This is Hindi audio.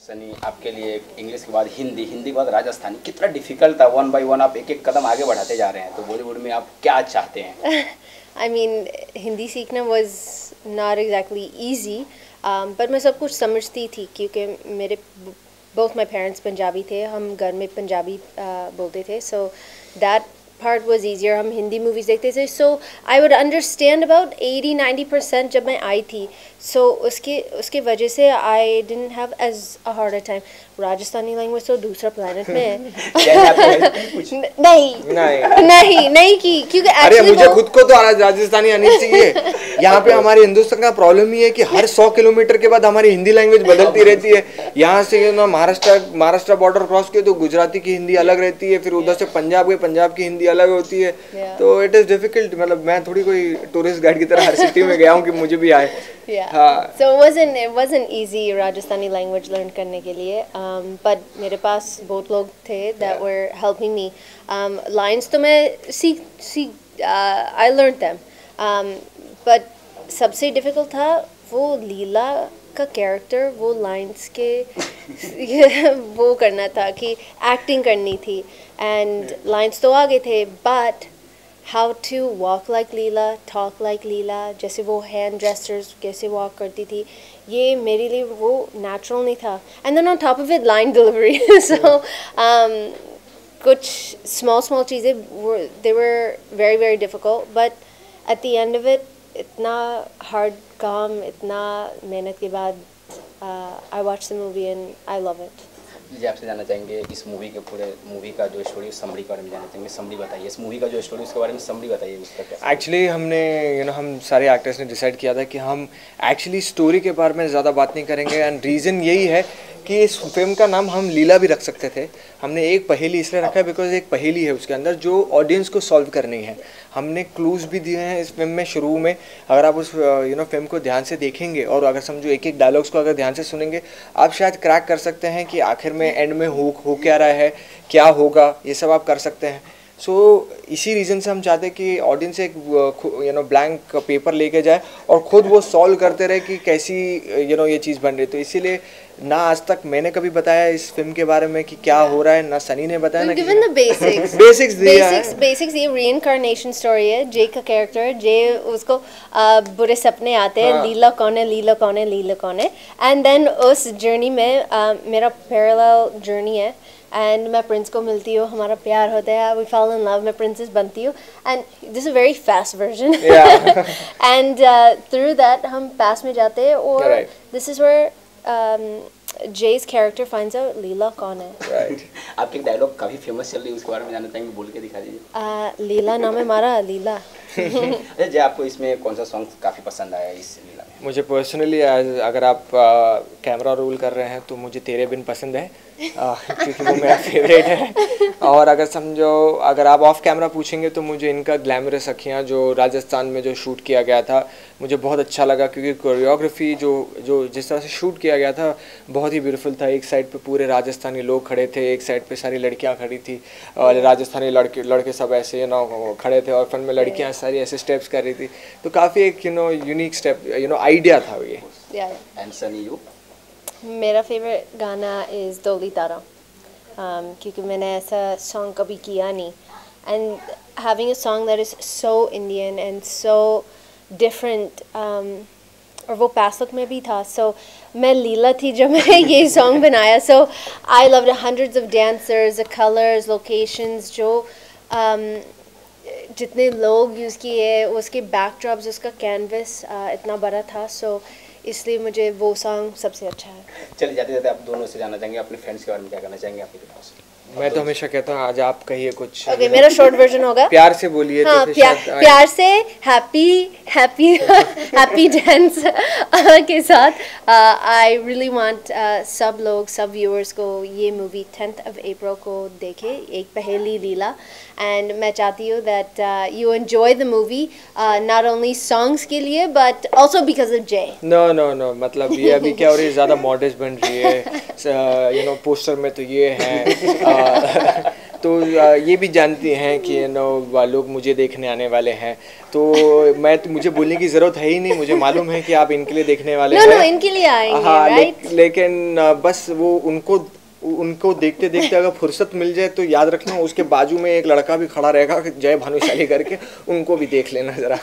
सनी, आपके लिए इंग्लिश के बाद हिंदी, हिंदी के बाद राजस्थानी, कितना डिफिकल्ट था? वन बाय वन आप एक एक कदम आगे बढ़ाते जा रहे हैं, तो बॉलीवुड में आप क्या चाहते हैं? आई मीन हिंदी सीखना वॉज नॉट एग्जैक्टली ईजी, पर मैं सब कुछ समझती थी क्योंकि मेरे बोथ माई पेरेंट्स पंजाबी थे, हम घर में पंजाबी बोलते थे, so that part was easier. हम हिंदी मूवीज़ देखते थे, so I would understand about 80-90% जब मैं आई थी, so उसके वजह से I didn't have as a harder time. Rajasthani language तो दूसरा प्लेनेट में है। नहीं की क्योंकि अरे मुझे खुद को तो राजस्थानी आनी चाहिए। यहाँ पे हमारे हिंदुस्तान का प्रॉब्लम ही है कि हर 100 किलोमीटर के बाद हमारी हिंदी लैंग्वेज बदलती रहती है। यहाँ से ना महाराष्ट्र बॉर्डर क्रॉस किए तो गुजराती की हिंदी अलग रहती है, फिर उधर से पंजाब गए, पंजाब की हिंदी अलग होती है, तो इट इज डिफिकल्ट। मतलब मैं थोड़ी कोई टूरिस्ट गाइड की तरह हर सिटी में गया हूँ कि मुझे भी आए। So it wasn't easy Rajasthani language learn करने के लिए, but मेरे पास बहुत लोग थे that were helping me. Lines तो मैं I learned them, but सबसे difficult था वो लीला का कैरेक्टर, वो लाइंस के वो करना था कि एक्टिंग करनी थी, एंड लाइंस तो आगे थे, but how to walk like Leela, talk like Leela, जैसे वो हैंड जेस्चर्स कैसे वॉक करती थी, ये मेरे लिए वो नेचुरल नहीं था। And then on top of it line delivery, so कुछ स्मॉल चीज़ें they were very very difficult, but at the end of it इतना हार्ड काम, इतना मेहनत के बाद I watch the movie and I love it. जी आपसे जानना चाहेंगे इस मूवी के पूरे मूवी का जो स्टोरी समरी के बारे में जानना चाहेंगे। समरी बताइए इस मूवी का जो स्टोरी, उसके बारे में समरी बताइए उसका क्या। एक्चुअली हमने हम सारे एक्टर्स ने डिसाइड किया था कि हम एक्चुअली स्टोरी के बारे में ज़्यादा बात नहीं करेंगे, एंड रीज़न यही है कि इस फिल्म का नाम हम लीला भी रख सकते थे। हमने एक पहेली इसलिए रखा है बिकॉज एक पहेली है उसके अंदर जो ऑडियंस को सॉल्व करनी है। हमने क्लूज़ भी दिए हैं इस फिल्म में शुरू में, अगर आप उस फिल्म को ध्यान से देखेंगे और अगर समझो एक एक डायलॉग्स को अगर ध्यान से सुनेंगे, आप शायद क्रैक कर सकते हैं कि आखिर में एंड में हो क्या रहा है, क्या होगा, ये सब आप कर सकते हैं। सो इसी रीज़न से हम चाहते हैं कि ऑडियंस एक ब्लैंक पेपर लेके जाए और ख़ुद वो सॉल्व करते रहे कि कैसी ये चीज़ बन रही। तो इसीलिए ना आज तक मैंने कभी बताया इस फिल्म के बारे में कि क्या हो रहा है, ना सनी ने बताया, ना given the basics basics ये reincarnation story है। जे का कैरेक्टर है, जे उसको बुरे सपने आते हैं, लीला कौन है, लीला कौन है, लीला कौन है, एंड देन उस जर्नी में मेरा पैरेलल जर्नी है, एंड मैं प्रिंस को मिलती हूँ, हमारा प्यार होता है, वी फॉल इन लव, मैं प्रिंसेस बनती हूँ, and this is very fast version, and through that हम पास में जाते हैं, और this is where Jay's character finds out Leela कौन है। Right. आपकी डायलॉग काफी फेमस चल रही है, उसके बारे में जानना चाहेंगे, बोल के दिखा दीजिए। लीला नाम है हमारा, लीला। जय आपको इसमें कौन सा सॉन्ग काफी पसंद आया इस लीला में? मुझे पर्सनली अगर आप कैमरा रोल कर रहे हैं तो मुझे तेरे बिन पसंद है, क्योंकि वो मेरा फेवरेट है। और अगर समझो अगर आप ऑफ कैमरा पूछेंगे तो मुझे इनका ग्लैमरस अखियाँ जो राजस्थान में जो शूट किया गया था मुझे बहुत अच्छा लगा, क्योंकि कोरियोग्राफी जो जिस तरह से शूट किया गया था बहुत ही ब्यूटीफुल था। एक साइड पे पूरे राजस्थानी लोग खड़े थे, एक साइड पे सारी लड़कियां खड़ी थी, और राजस्थानी लड़के सब ऐसे खड़े थे, और फिल्म में लड़कियां सारी ऐसे स्टेप्स कर रही थी, तो काफ़ी एक यूनिक स्टेप आइडिया था ये। And Sunny you? मेरा फेवरेट गाना इज़ डोली तारा, क्योंकि मैंने ऐसा सॉन्ग कभी किया नहीं, and having a song that is so Indian and so different, और वो पास लुक में भी था, सो मैं लीला थी जब मैं ये सॉन्ग बनाया, so I loved hundreds of dancers, the colours, locations, जो जितने लोग यूज़ किए, उसके बैकड्रॉप्स, उसका कैनवस इतना बड़ा था, सो इसलिए मुझे वो सॉन्ग सबसे अच्छा है। चलिए जाते जाते आप दोनों से जानना चाहेंगे अपने फ्रेंड्स के बारे में, क्या करना चाहेंगे आपके पास? मैं तो हमेशा कहता हूँ आज आप कहिए कुछ। ओके, मेरा शॉर्ट वर्जन होगा, प्यार से बोलिए। हाँ, तो प्यार से हैप्पी डांस के साथ आई रियली वांट सब लोग, सब व्यूअर्स को ये मूवी 10th of April को देखे, एक पहेली लीला, एंड मैं चाहती हूँ that you enjoy the movie not only songs के लिए बट ऑल्सो बिकॉज ऑफ जय। नो मतलब ये अभी क्या हो रही है, ज़्यादा मॉडर्न बन रही है, पोस्टर में तो ये है तो ये भी जानती हैं कि लोग मुझे देखने आने वाले हैं, तो मुझे बोलने की ज़रूरत है ही नहीं, मुझे मालूम है कि आप इनके लिए देखने वाले हैं। नो इनके लिए आएंगे, हाँ, राइट? लेकिन बस वो उनको देखते देखते अगर फुर्सत मिल जाए तो याद रखना उसके बाजू में एक लड़का भी खड़ा रहेगा जय भानुशाली करके, उनको भी देख लेना ज़रा।